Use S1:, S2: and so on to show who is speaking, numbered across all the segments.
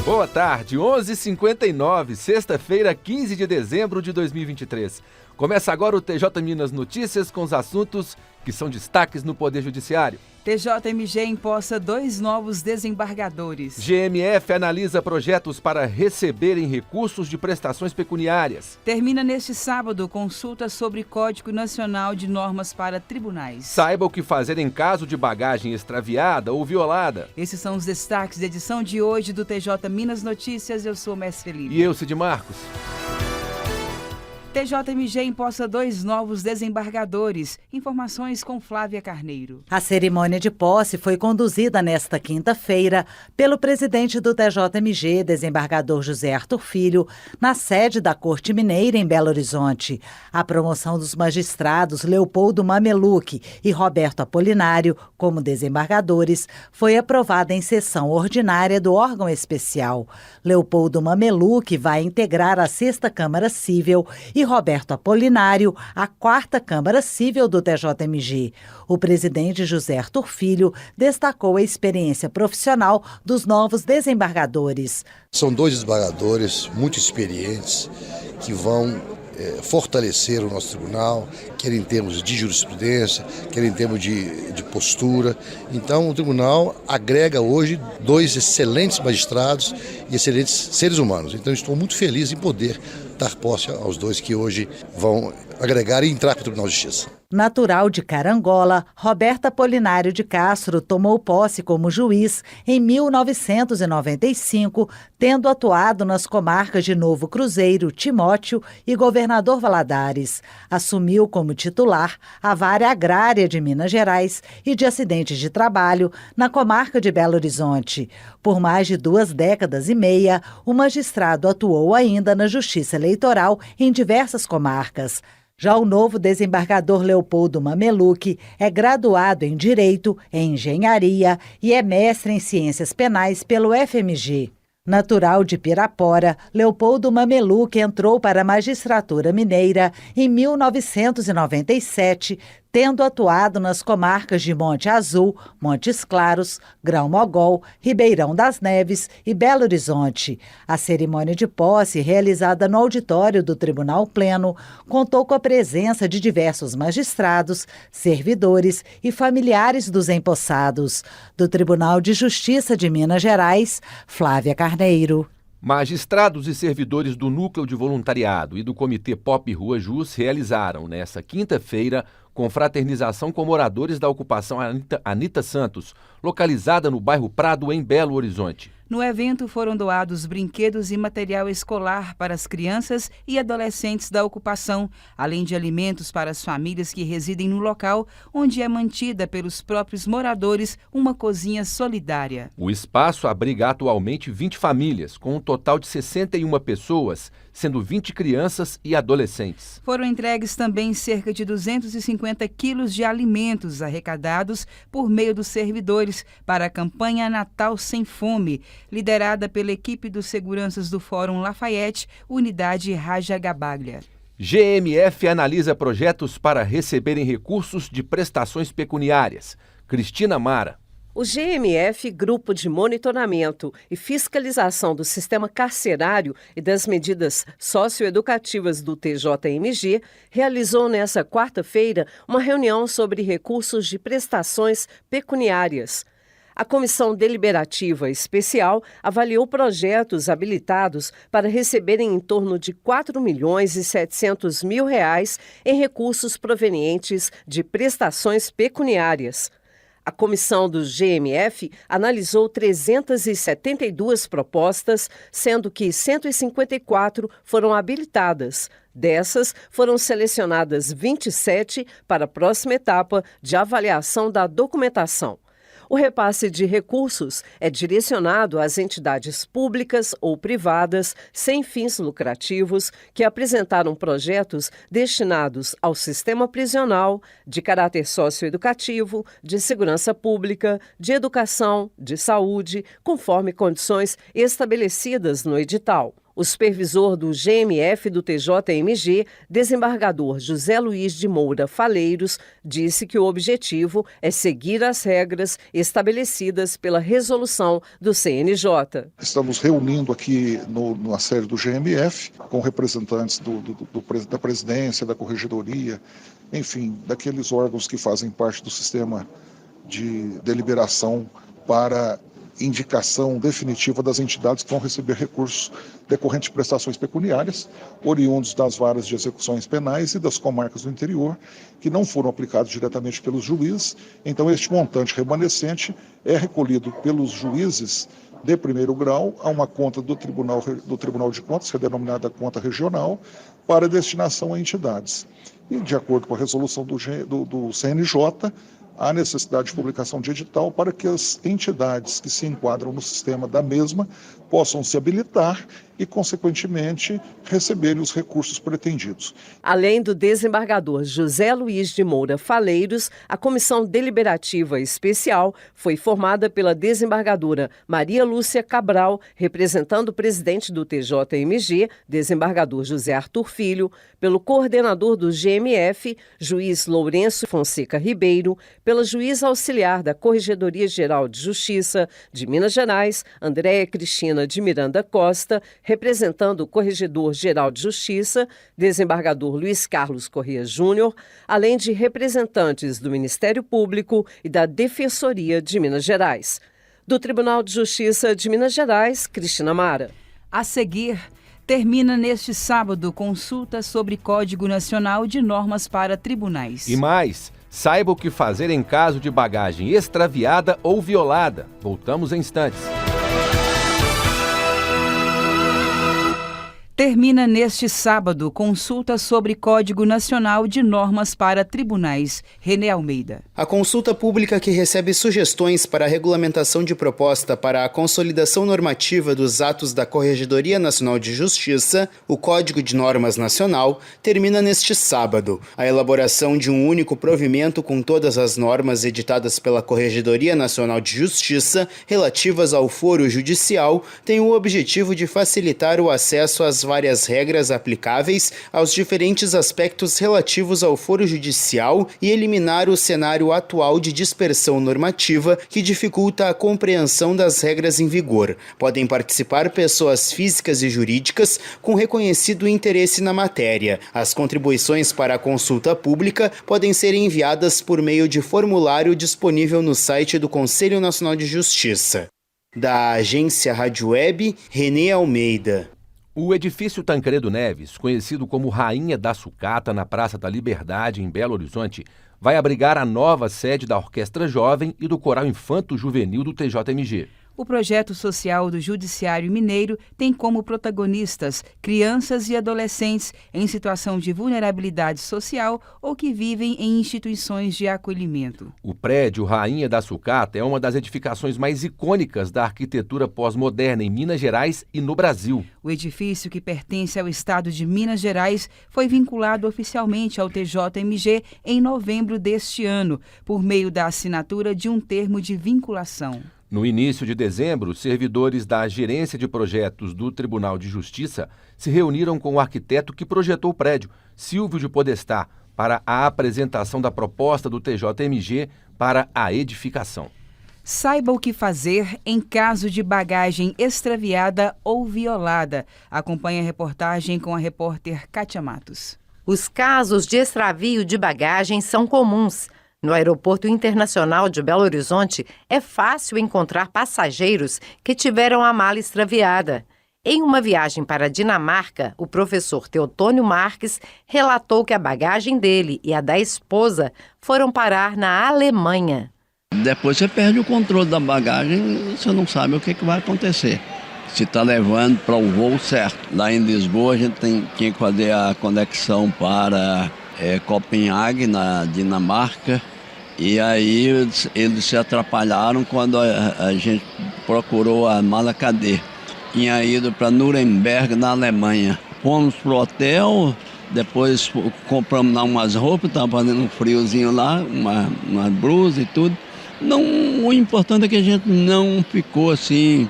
S1: Boa tarde, 11h59, sexta-feira, 15 de dezembro de 2023. Começa agora o TJ Minas Notícias com os assuntos que são destaques no Poder Judiciário.
S2: TJMG empossa 2 novos desembargadores.
S1: GMF analisa projetos para receberem recursos de prestações pecuniárias.
S2: Termina neste sábado consulta sobre Código Nacional de Normas para Tribunais.
S1: Saiba o que fazer em caso de bagagem extraviada ou violada.
S2: Esses são os destaques da edição de hoje do TJ Minas Notícias. Eu sou Mestre Lívia.
S1: E eu, Cid Marcos.
S2: TJMG empossa 2 novos desembargadores. Informações com Flávia Carneiro.
S3: A cerimônia de posse foi conduzida nesta quinta-feira pelo presidente do TJMG, desembargador José Arthur Filho, na sede da Corte Mineira em Belo Horizonte. A promoção dos magistrados Leopoldo Mameluque e Roberto Apolinário como desembargadores foi aprovada em sessão ordinária do órgão especial. Leopoldo Mameluque vai integrar a 6ª Câmara Cível e Roberto Apolinário, a 4ª Câmara Cível do TJMG. O presidente José Arthur Filho destacou a experiência profissional dos novos desembargadores.
S4: São 2 desembargadores muito experientes que vão fortalecer o nosso tribunal, quer em termos de jurisprudência, quer em termos de postura. Então, o tribunal agrega hoje 2 excelentes magistrados e excelentes seres humanos. Então, estou muito feliz em poder dar posse aos 2 que hoje vão agregar e entrar para o Tribunal de Justiça.
S3: Natural de Carangola, Roberto Apolinário de Castro tomou posse como juiz em 1995, tendo atuado nas comarcas de Novo Cruzeiro, Timóteo e Governador Valadares. Assumiu como titular a Vara Agrária de Minas Gerais e de Acidentes de Trabalho na comarca de Belo Horizonte. Por mais de 2 décadas e meia, o magistrado atuou ainda na Justiça Eleitoral em diversas comarcas. Já o novo desembargador Leopoldo Mameluque é graduado em Direito, em Engenharia e é mestre em Ciências Penais pelo FMG. Natural de Pirapora, Leopoldo Mameluque entrou para a magistratura mineira em 1997, tendo atuado nas comarcas de Monte Azul, Montes Claros, Grão-Mogol, Ribeirão das Neves e Belo Horizonte. A cerimônia de posse, realizada no auditório do Tribunal Pleno, contou com a presença de diversos magistrados, servidores e familiares dos empossados. Do Tribunal de Justiça de Minas Gerais, Flávia Carneiro.
S1: Magistrados e servidores do Núcleo de Voluntariado e do Comitê Pop Rua Jus realizaram, nesta quinta-feira, confraternização com moradores da ocupação Anita Santos, localizada no bairro Prado, em Belo Horizonte.
S2: No evento foram doados brinquedos e material escolar para as crianças e adolescentes da ocupação, além de alimentos para as famílias que residem no local, onde é mantida pelos próprios moradores uma cozinha solidária.
S1: O espaço abriga atualmente 20 famílias, com um total de 61 pessoas, sendo 20 crianças e adolescentes.
S2: Foram entregues também cerca de 250 quilos de alimentos arrecadados por meio dos servidores para a campanha Natal Sem Fome, liderada pela equipe dos seguranças do Fórum Lafayette, Unidade Raja Gabaglia.
S1: GMF analisa projetos para receberem recursos de prestações pecuniárias. Cristina Mara.
S5: O GMF, Grupo de Monitoramento e Fiscalização do Sistema Carcerário e das Medidas Socioeducativas do TJMG, realizou nesta quarta-feira uma reunião sobre recursos de prestações pecuniárias. A Comissão Deliberativa Especial avaliou projetos habilitados para receberem em torno de R$ 4.700.000 em recursos provenientes de prestações pecuniárias. A comissão do GMF analisou 372 propostas, sendo que 154 foram habilitadas. Dessas, foram selecionadas 27 para a próxima etapa de avaliação da documentação. O repasse de recursos é direcionado às entidades públicas ou privadas sem fins lucrativos que apresentaram projetos destinados ao sistema prisional, de caráter socioeducativo, de segurança pública, de educação, de saúde, conforme condições estabelecidas no edital. O supervisor do GMF do TJMG, desembargador José Luiz de Moura Faleiros, disse que o objetivo é seguir as regras estabelecidas pela resolução do CNJ.
S6: Estamos reunindo aqui na sede do GMF com representantes da presidência, da corregedoria, enfim, daqueles órgãos que fazem parte do sistema de deliberação para indicação definitiva das entidades que vão receber recursos decorrentes de prestações pecuniárias, oriundos das varas de execuções penais e das comarcas do interior, que não foram aplicados diretamente pelos juízes. Então, este montante remanescente é recolhido pelos juízes de primeiro grau a uma conta do Tribunal de Contas, que é denominada conta regional, para destinação a entidades. E, de acordo com a resolução do CNJ, há necessidade de publicação de edital para que as entidades que se enquadram no sistema da mesma possam se habilitar e, consequentemente, receberem os recursos pretendidos.
S5: Além do desembargador José Luiz de Moura Faleiros, a Comissão Deliberativa Especial foi formada pela desembargadora Maria Lúcia Cabral, representando o presidente do TJMG, desembargador José Arthur Filho, pelo coordenador do GMF, juiz Lourenço Fonseca Ribeiro, pela juíza auxiliar da Corregedoria Geral de Justiça de Minas Gerais, Andréia Cristina de Miranda Costa, representando o Corregedor-Geral de Justiça, desembargador Luiz Carlos Corrêa Júnior, além de representantes do Ministério Público e da Defensoria de Minas Gerais. Do Tribunal de Justiça de Minas Gerais, Cristina Mara.
S2: A seguir, termina neste sábado consulta sobre Código Nacional de Normas para Tribunais.
S1: E mais, saiba o que fazer em caso de bagagem extraviada ou violada. Voltamos em instantes.
S2: Termina neste sábado consulta sobre Código Nacional de Normas para Tribunais. Renê Almeida.
S7: A consulta pública que recebe sugestões para a regulamentação de proposta para a consolidação normativa dos atos da Corregedoria Nacional de Justiça, o Código de Normas Nacional, termina neste sábado. A elaboração de um único provimento com todas as normas editadas pela Corregedoria Nacional de Justiça relativas ao foro judicial tem o objetivo de facilitar o acesso às várias regras aplicáveis aos diferentes aspectos relativos ao foro judicial e eliminar o cenário atual de dispersão normativa que dificulta a compreensão das regras em vigor. Podem participar pessoas físicas e jurídicas com reconhecido interesse na matéria. As contribuições para a consulta pública podem ser enviadas por meio de formulário disponível no site do Conselho Nacional de Justiça. Da agência Rádio Web, Renê Almeida.
S1: O edifício Tancredo Neves, conhecido como Rainha da Sucata, na Praça da Liberdade, em Belo Horizonte, vai abrigar a nova sede da Orquestra Jovem e do Coral Infanto Juvenil do TJMG.
S2: O projeto social do Judiciário Mineiro tem como protagonistas crianças e adolescentes em situação de vulnerabilidade social ou que vivem em instituições de acolhimento.
S1: O prédio Rainha da Sucata é uma das edificações mais icônicas da arquitetura pós-moderna em Minas Gerais e no Brasil.
S2: O edifício, que pertence ao estado de Minas Gerais, foi vinculado oficialmente ao TJMG em novembro deste ano, por meio da assinatura de um termo de vinculação.
S1: No início de dezembro, servidores da Gerência de Projetos do Tribunal de Justiça se reuniram com o arquiteto que projetou o prédio, Silvio de Podestá, para a apresentação da proposta do TJMG para a edificação.
S2: Saiba o que fazer em caso de bagagem extraviada ou violada. Acompanhe a reportagem com a repórter Kátia Matos.
S8: Os casos de extravio de bagagem são comuns. No Aeroporto Internacional de Belo Horizonte, é fácil encontrar passageiros que tiveram a mala extraviada. Em uma viagem para a Dinamarca, o professor Teotônio Marques relatou que a bagagem dele e a da esposa foram parar na Alemanha.
S9: Depois você perde o controle da bagagem, você não sabe o que vai acontecer. Se está levando para o voo certo. Lá em Lisboa, a gente tinha que fazer a conexão para Copenhague, na Dinamarca. E aí eles se atrapalharam quando a gente procurou a mala cadê. Tinha ido para Nuremberg, na Alemanha. Fomos pro hotel, depois compramos lá umas roupas, estava fazendo um friozinho lá, uma blusa e tudo. Não, o importante é que a gente não ficou assim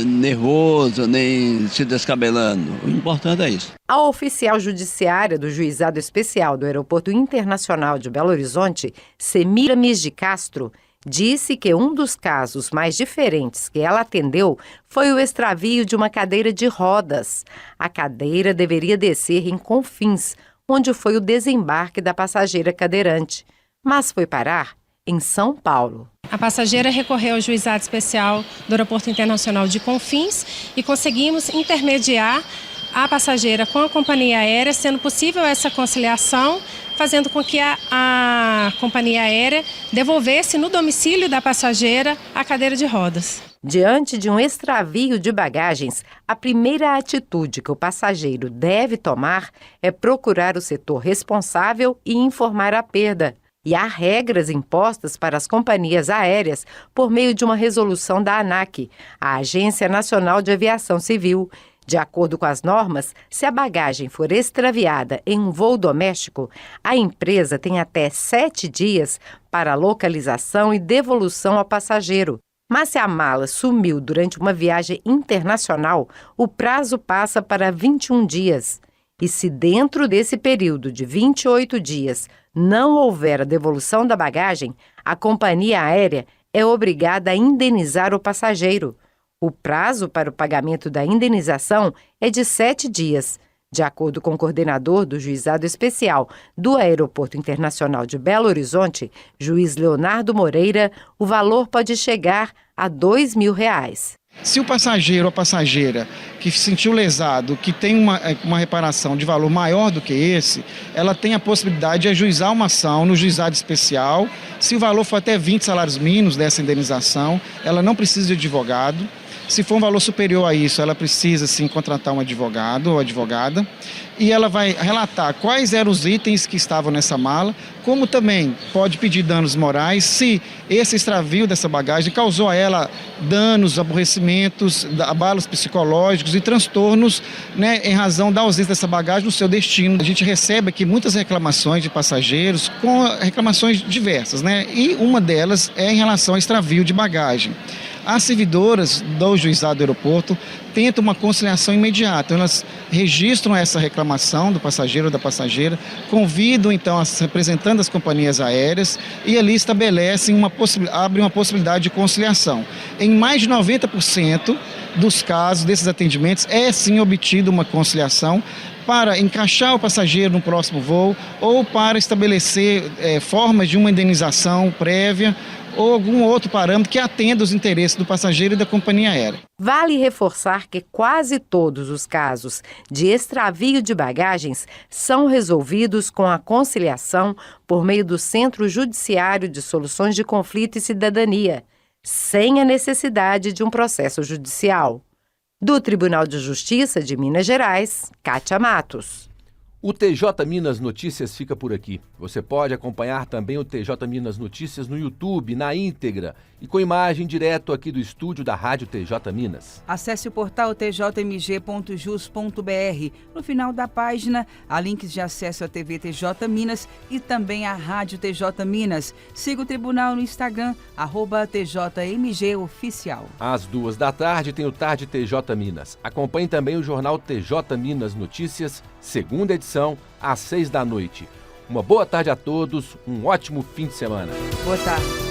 S9: nervoso, nem se descabelando. O importante é isso.
S8: A oficial judiciária do Juizado Especial do Aeroporto Internacional de Belo Horizonte, Semiramis de Castro, disse que um dos casos mais diferentes que ela atendeu foi o extravio de uma cadeira de rodas. A cadeira deveria descer em Confins, onde foi o desembarque da passageira cadeirante, mas foi parar em São Paulo.
S10: A passageira recorreu ao Juizado Especial do Aeroporto Internacional de Confins e conseguimos intermediar a passageira com a companhia aérea, sendo possível essa conciliação, fazendo com que a companhia aérea devolvesse no domicílio da passageira a cadeira de rodas.
S8: Diante de um extravio de bagagens, a primeira atitude que o passageiro deve tomar é procurar o setor responsável e informar a perda. E há regras impostas para as companhias aéreas por meio de uma resolução da ANAC, a Agência Nacional de Aviação Civil. De acordo com as normas, se a bagagem for extraviada em um voo doméstico, a empresa tem até 7 dias para a localização e devolução ao passageiro. Mas se a mala sumiu durante uma viagem internacional, o prazo passa para 21 dias. E se dentro desse período de 28 dias não houver a devolução da bagagem, a companhia aérea é obrigada a indenizar o passageiro. O prazo para o pagamento da indenização é de 7 dias. De acordo com o coordenador do Juizado Especial do Aeroporto Internacional de Belo Horizonte, juiz Leonardo Moreira, o valor pode chegar a R$ 2.000.
S11: Se o passageiro ou a passageira que se sentiu lesado, que tem uma reparação de valor maior do que esse, ela tem a possibilidade de ajuizar uma ação no juizado especial. Se o valor for até 20 salários mínimos dessa indenização, ela não precisa de advogado. Se for um valor superior a isso, ela precisa sim contratar um advogado ou advogada e ela vai relatar quais eram os itens que estavam nessa mala, como também pode pedir danos morais se esse extravio dessa bagagem causou a ela danos, aborrecimentos, abalos psicológicos e transtornos, né, em razão da ausência dessa bagagem no seu destino. A gente recebe aqui muitas reclamações de passageiros com reclamações diversas, né, e uma delas é em relação ao extravio de bagagem. As servidoras do juizado do aeroporto tentam uma conciliação imediata. Elas registram essa reclamação do passageiro ou da passageira, convidam então as representantes das companhias aéreas e ali estabelecem abrem uma possibilidade de conciliação. Em mais de 90% dos casos desses atendimentos é sim obtida uma conciliação para encaixar o passageiro no próximo voo ou para estabelecer formas de uma indenização prévia ou algum outro parâmetro que atenda os interesses do passageiro e da companhia aérea.
S8: Vale reforçar que quase todos os casos de extravio de bagagens são resolvidos com a conciliação por meio do Centro Judiciário de Soluções de Conflito e Cidadania, sem a necessidade de um processo judicial. Do Tribunal de Justiça de Minas Gerais, Kátia Matos.
S1: O TJ Minas Notícias fica por aqui. Você pode acompanhar também o TJ Minas Notícias no YouTube, na íntegra e com imagem direto aqui do estúdio da Rádio TJ Minas.
S2: Acesse o portal tjmg.jus.br. No final da página, há links de acesso à TV TJ Minas e também à Rádio TJ Minas. Siga o tribunal no Instagram, @TJMGOficial.
S1: Às 14h tem o Tarde TJ Minas. Acompanhe também o jornal TJ Minas Notícias, segunda edição, às 18h. Uma boa tarde a todos, um ótimo fim de semana.
S2: Boa tarde.